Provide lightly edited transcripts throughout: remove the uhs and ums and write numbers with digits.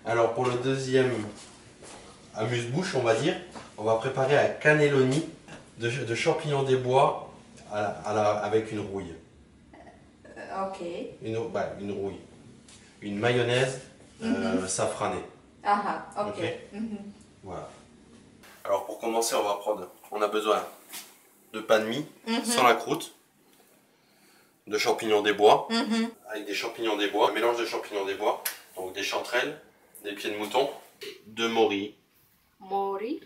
Alors pour le deuxième amuse-bouche, on va dire, on va préparer un cannelloni de champignons des bois avec une rouille. Ok. Une rouille. Une mayonnaise safranée. Ah, ok. Ok. Voilà. Alors pour commencer, on a besoin de pain de mie sans la croûte, de champignons des bois, avec des champignons des bois, un mélange de champignons des bois, donc des chanterelles, des pieds de mouton, de mori. Mori.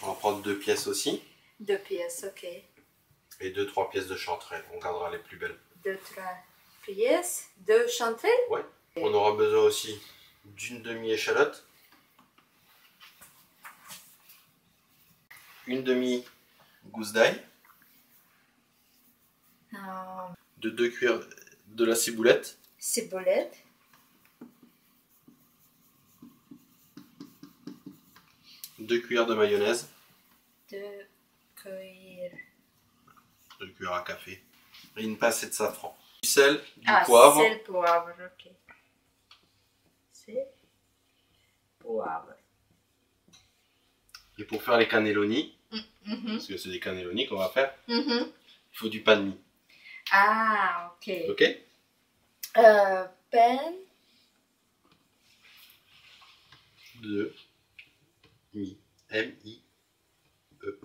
On va prendre 2 pièces aussi. 2 pièces, ok. Et 2-3 pièces de chanterelles, on gardera les plus belles. 2-3 pièces de chanterelles. Ouais. On aura besoin aussi d'une demi-échalote, une demi-gousse d'ail, de 2 cuillères de la ciboulette, Ciboulette. 2 cuillères de mayonnaise, 2 cuillères. 2 cuillères à café, et une pincée de safran. Du sel, du Ah, poivre. sel, poivre, ok. Sel, poivre. Et pour faire les cannelloni, parce que c'est des cannelloni qu'on va faire, il faut du pain de mie. Ah, ok. Ok? Pain de mie. M-I-E.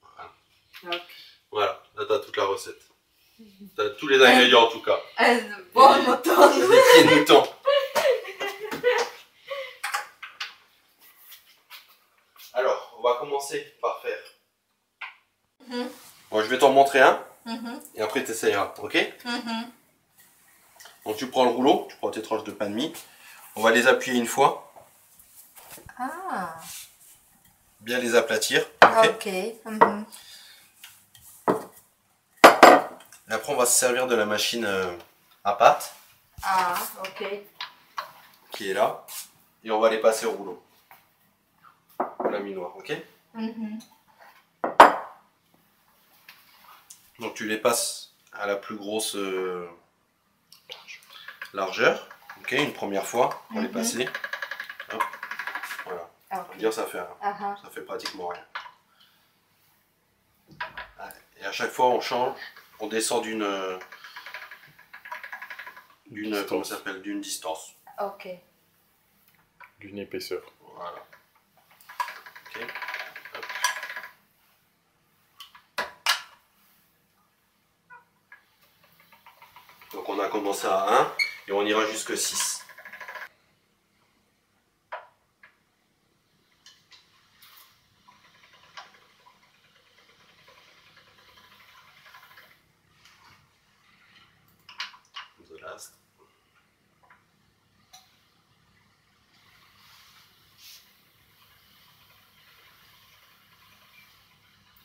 Voilà. Ok. Voilà, là t'as toute la recette. T'as tous les ingrédients en tout cas. Un bon mouton. Des pieds de mouton. Alors, on va commencer par faire. Bon, je vais t'en montrer un. Et après tu essayeras, ok? Donc tu prends le rouleau, tu prends tes tranches de pain de mie. On va les appuyer une fois. Ah. Bien les aplatir. Ok. Et après on va se servir de la machine à pâte. Ah, ok. Qui est là. Et on va les passer au rouleau. La minoire, ok? Donc tu les passes à la plus grosse largeur. Ok, une première fois pour les passer. Hop. Voilà. Okay. On va dire ça fait pratiquement rien. Et à chaque fois on change, on descend d'une comment ça s'appelle, d'une distance. Ok. D'une épaisseur. Voilà. Ok. Hop. Donc on a commencé à 1 et on ira jusque 6. The last.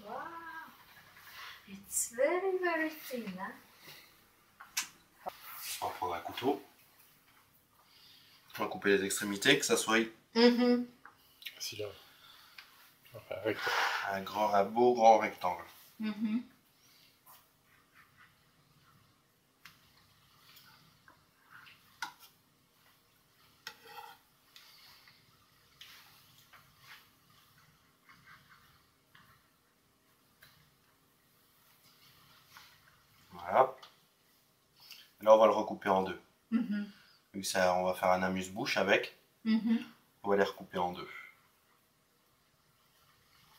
Wow. It's very, very thin, hein? On va prendre un couteau. On va couper les extrémités, que ça soit Si là. Enfin, rectangle. un beau grand rectangle. Voilà. Là, on va le recouper en 2. Vu que ça, on va faire un amuse-bouche avec. On va les recouper en 2.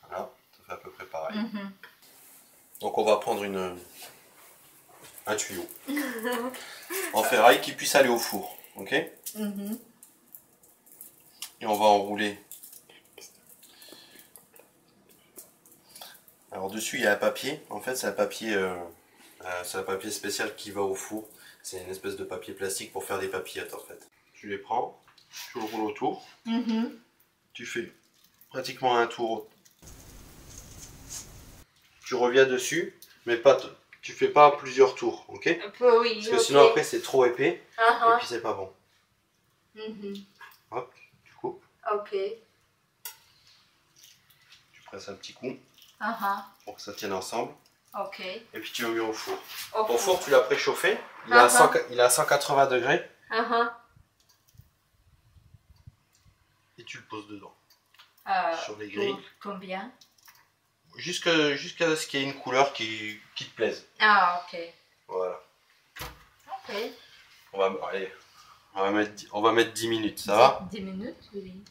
Voilà, ça fait à peu près pareil. Donc on va prendre un tuyau en ferraille qui puisse aller au four. Ok? Et on va enrouler. Alors dessus il y a un papier. En fait c'est un papier spécial qui va au four. C'est une espèce de papier plastique pour faire des papillettes en fait. Tu les prends, tu le roules autour. Tu fais pratiquement un tour. Tu reviens dessus, mais pas tu fais pas plusieurs tours, ok? Un peu, oui. Parce que sinon après c'est trop épais et puis c'est pas bon. Hop, tu coupes. Ok. Tu presses un petit coup pour que ça tienne ensemble. Ok. Et puis tu le mets au four. Au Ton four tu l'as préchauffé, il est à 180 degrés. et tu le poses dedans. Sur les pour grilles. combien? Jusqu'à ce qu'il y ait une couleur qui te plaise. Ah, ok. Voilà. Ok. Allez, on va mettre 10 minutes, ça va? 10 minutes, oui.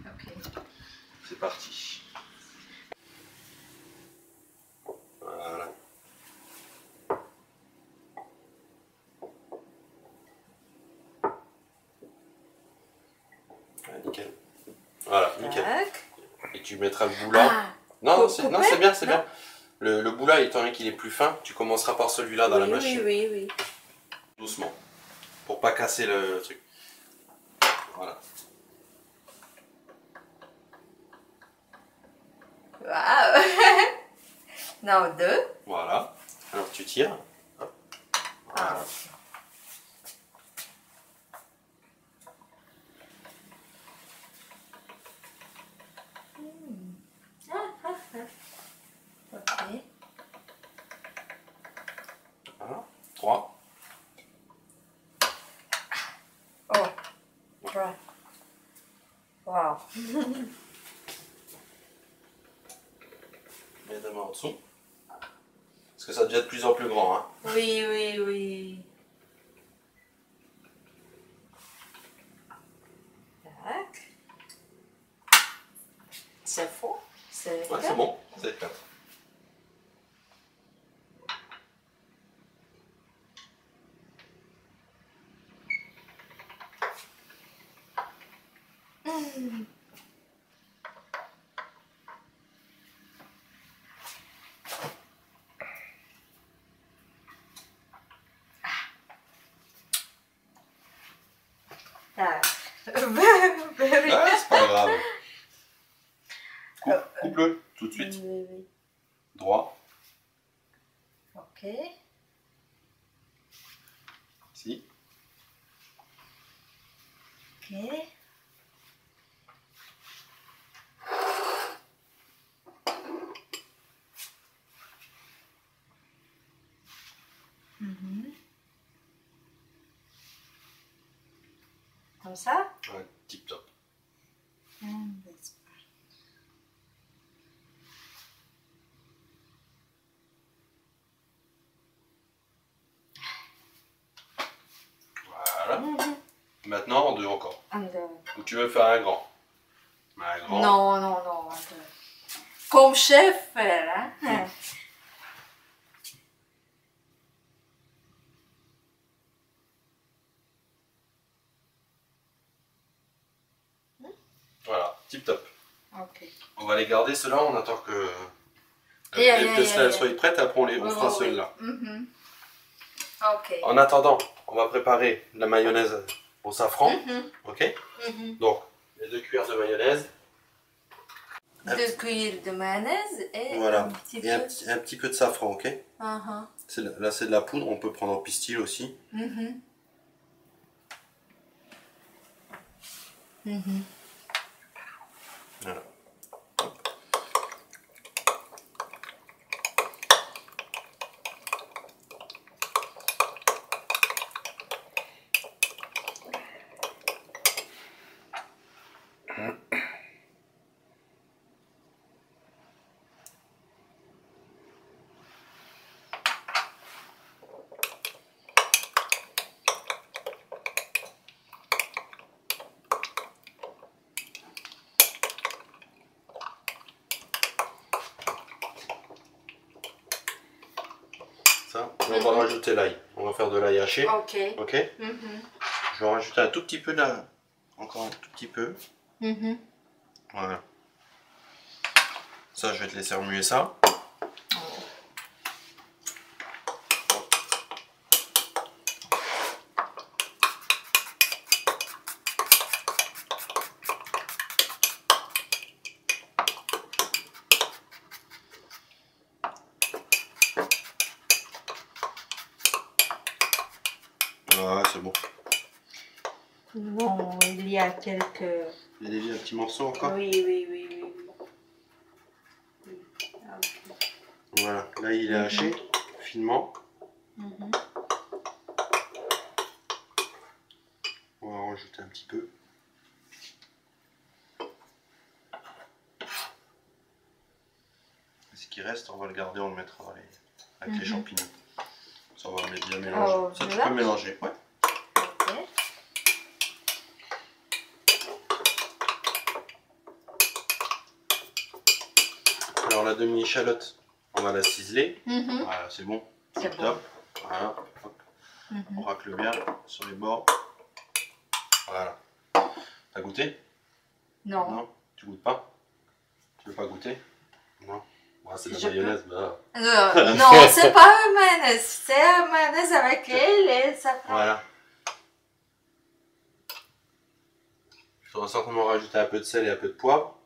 Ok. C'est parti. Voilà. Ah, nickel. Voilà, nickel. Tac. Et tu mettras le boulot. Non, c'est bien, c'est bien. Le boulot, étant donné qu'il est plus fin, tu commenceras par celui-là dans la machine. Oui. Doucement. Pour pas casser le truc. Voilà. Wow. Non, 2. Voilà. Alors tu tires. Hop. Voilà. Ok. Voilà. 3. Oh. 3. Wow. Mets ta main en dessous. Parce que ça devient de plus en plus grand. Hein. Oui. Tac. C'est faux. C'est Ouais, c'est bon. C'est 4. Tac. Ah, c'est pas grave. Coupe-le tout de suite. Oui. Droit. Ok. Ici. Ok. Comme ça? Ouais, tip top. Voilà. Maintenant, en 2 encore. Ou tu veux faire un grand? Un grand. Non. Comme chef, faire, hein? Voilà, tip top. Ok. On va les garder ceux-là, on attend que Yeah, les pièces yeah. soient prêtes, après on fera ceux-là. Ok. En attendant, on va préparer la mayonnaise au safran. Ok. Donc, les 2 cuillères de mayonnaise. 2 cuillères de mayonnaise et Voilà. un petit Et peu. un petit peu de safran, ok. Uh-huh. Là, c'est de la poudre, on peut prendre en pistil aussi. Voilà. Ça, on va rajouter l'ail. On va faire de l'ail haché. Ok. Ok. Je vais en rajouter un tout petit peu là. Encore un tout petit peu. Voilà. Ça, je vais te laisser remuer ça. Ouais, c'est bon. Non, il y a quelques... Il y a des vieux petits morceaux encore. Oui. Ok. Voilà, là il est haché finement. petit peu. Et ce qui reste, on va le garder, on le mettra dans avec les champignons. Ça va bien mélanger. Ça tu peux mélanger, ouais. Ok. Alors la demi-échalote, on va la ciseler. Voilà, c'est bon. C'est Top. bon. Voilà. On racle bien sur les bords. Voilà. T'as goûté? Non. Non? Tu goûtes pas? Tu veux pas goûter? Non. Ouais, c'est de la Je mayonnaise, bah. Non, c'est pas un mayonnaise. C'est un mayonnaise avec elle et ça prend. Voilà. Je vais certainement rajouter un peu de sel et un peu de poivre.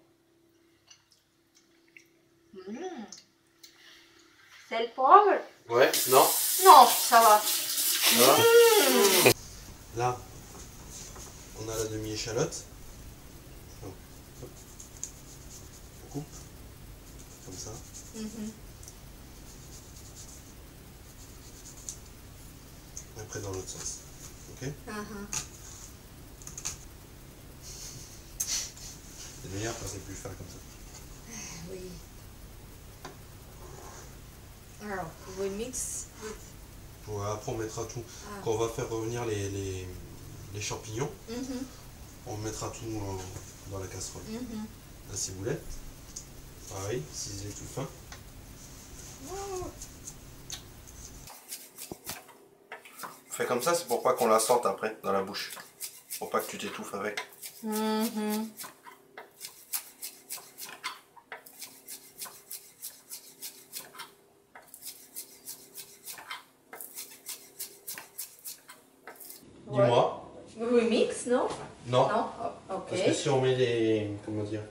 C'est le poivre? Ouais, non? Non, ça va. Ça va? Là, on a la demi-échalote. On coupe comme ça. Après dans l'autre sens. Ok? C'est meilleur quand c'est plus fin comme ça. Oui. Alors, we mix with... Ouais, après on mettra tout. Quand on va faire revenir les champignons, on mettra tout dans la casserole. La ciboulette. Pareil, ciselé tout fin. Fais comme ça, c'est pour pas qu'on la sente après dans la bouche. Pour pas que tu t'étouffes avec. Dis-moi. We mix, non? Non. Non? Ok. Parce que si on met comment dire,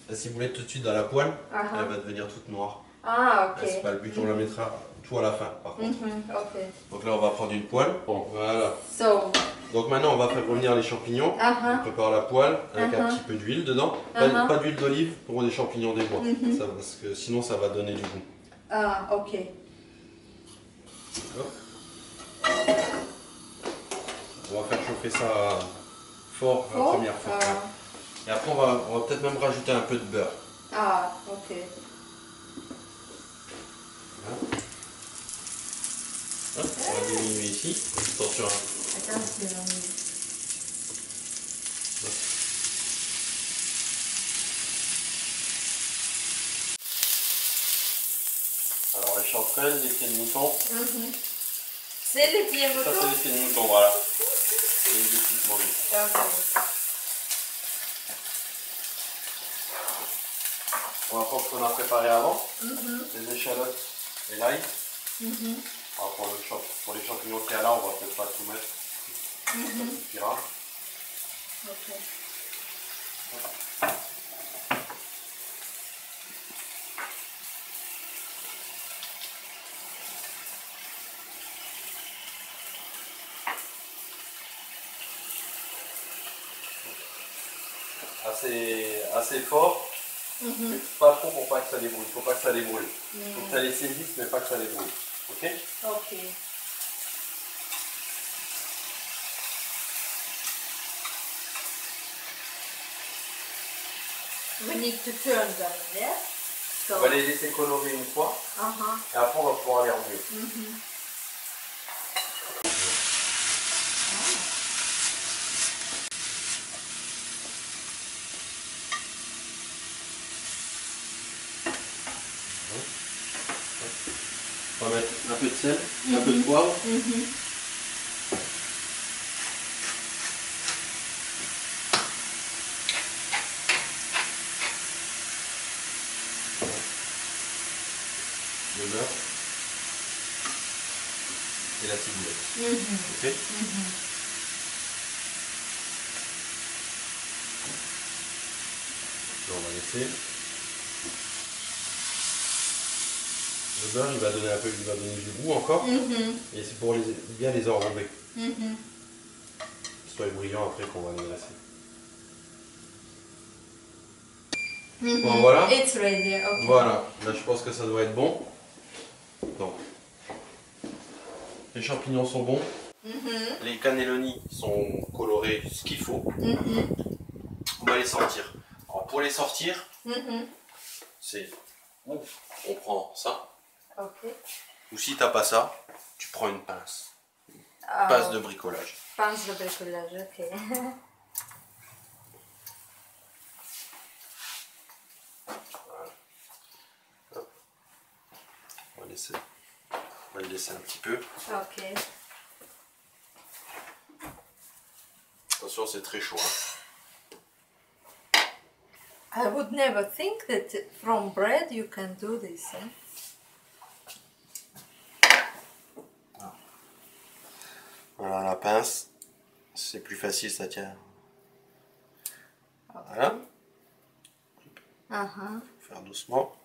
la ciboulette tout de suite dans la poêle, elle va devenir toute noire. Ah, ok. C'est pas le but, on la mettra tout à la fin par contre. Ok. Donc là on va prendre une poêle. Bon, voilà. So. Donc maintenant on va faire revenir les champignons. On prépare la poêle avec un petit peu d'huile dedans. Pas d'huile d'olive pour des champignons des bois. Ça, parce que sinon ça va donner du goût. Ah, ok. Hop. On va faire chauffer ça fort la première fois. Et après on va peut-être même rajouter un peu de beurre. Ah, ok. Voilà. Hop, on va diminuer ici. Attention. Attention. Alors les chanterelles, les pieds de mouton. C'est les pieds de mouton? Ça c'est les pieds de mouton, voilà. Et les petites morilles. Ok. On va prendre ce qu'on a préparé avant. Les échalotes et l'ail. Alors pour les champignons qu'il y a là, on va peut-être pas tout mettre. Ça suffira. Ok. Assez fort, mais pas trop pour pas que ça débrouille. Faut pas que ça débrouille. Faut que ça les saisisse, mais pas que ça débrouille. Ok? Ok. We need to turn them, yeah? So. On va les laisser colorer une fois, et après on va pouvoir les remuer. On va mettre un peu de sel, un peu de poivre. Le beurre et la ciboulette. Ok. Là, on va laisser. Le beurre, il va donner du goût encore. Et c'est pour bien les enrober. Qu'ils soient brillants après qu'on va les dresser. Bon, voilà. It's ready, okay. Voilà, là je pense que ça doit être bon. Donc, les champignons sont bons. Les cannelloni sont colorés ce qu'il faut. On va les sortir. Alors pour les sortir, c'est on prend ça. Ok. Ou si t'as pas ça, tu prends une pince. Pince de bricolage. Pince de bricolage, ok. On va le laisser un petit peu. Ok. Attention, c'est très chaud. I would never think that from bread you can do this. Voilà la pince. C'est plus facile, ça tient. Voilà. Faire doucement.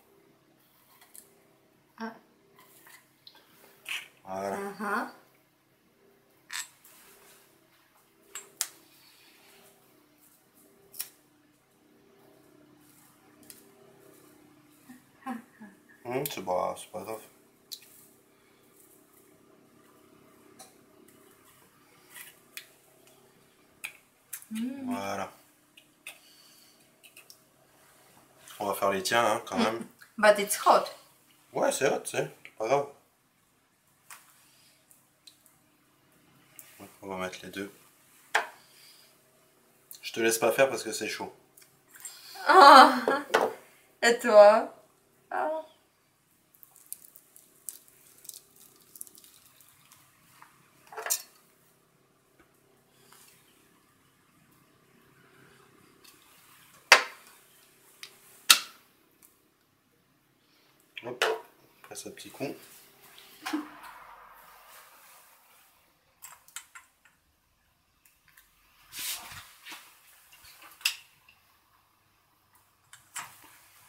Voilà. C'est pas grave. Voilà. On va faire les tiens hein, quand même. But it's hot. Ouais, c'est hot, c'est pas grave. On va mettre les deux. Je te laisse pas faire parce que c'est chaud. Ah. Et toi? Ah. Hop, passe un petit coup.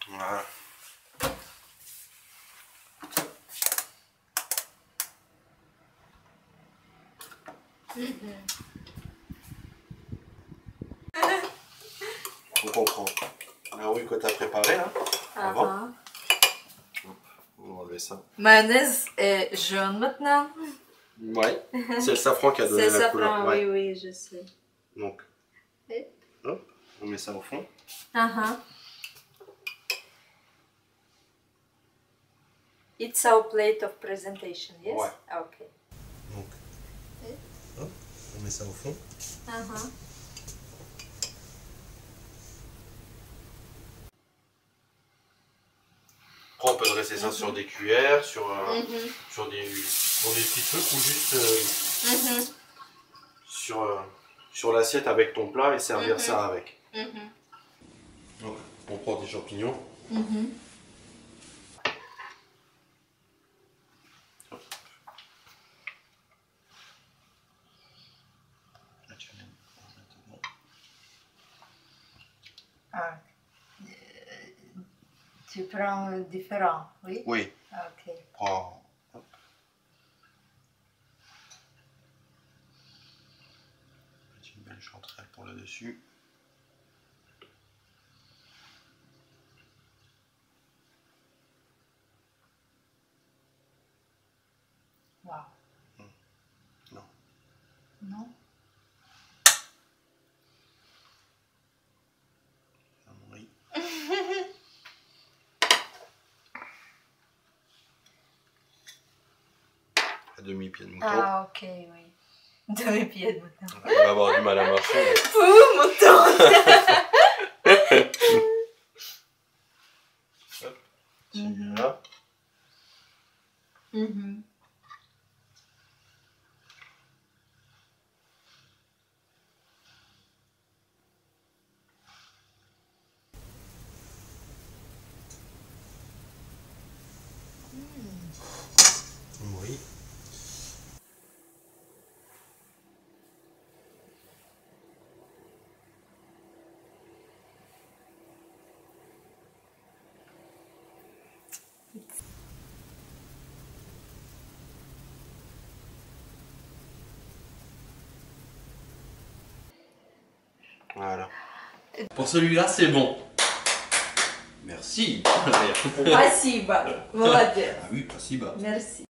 Voilà. Donc on prend la rouille que tu as préparée là, avant. On va enlever ça. Mayonnaise est jaune maintenant. Ouais, c'est le safran qui a donné la couleur. Oui, oui, je sais. Donc, hop, on met ça au fond. It's our plate of presentation, yes? Ouais. Ok. Donc, hop, on met ça au fond. Après, on peut dresser ça sur des cuillères, sur des petits trucs ou juste sur l'assiette avec ton plat et servir ça avec. Donc, on prend des champignons. Tu prends différent, oui? Oui. Ok. Prends. Hop. Une belle chanterelle pour le dessus. Wow. Non. Non? Oui. À demi-pied de mouton. Ah, ok, oui. Demi-pied de mouton. Il va avoir du mal à marcher. Pouh, mouton! Hop. Celui-là. Oui. Voilà. Pour celui-là, c'est bon. Merci. Спасибо. Молодец. Ah oui, pas si bas. Merci.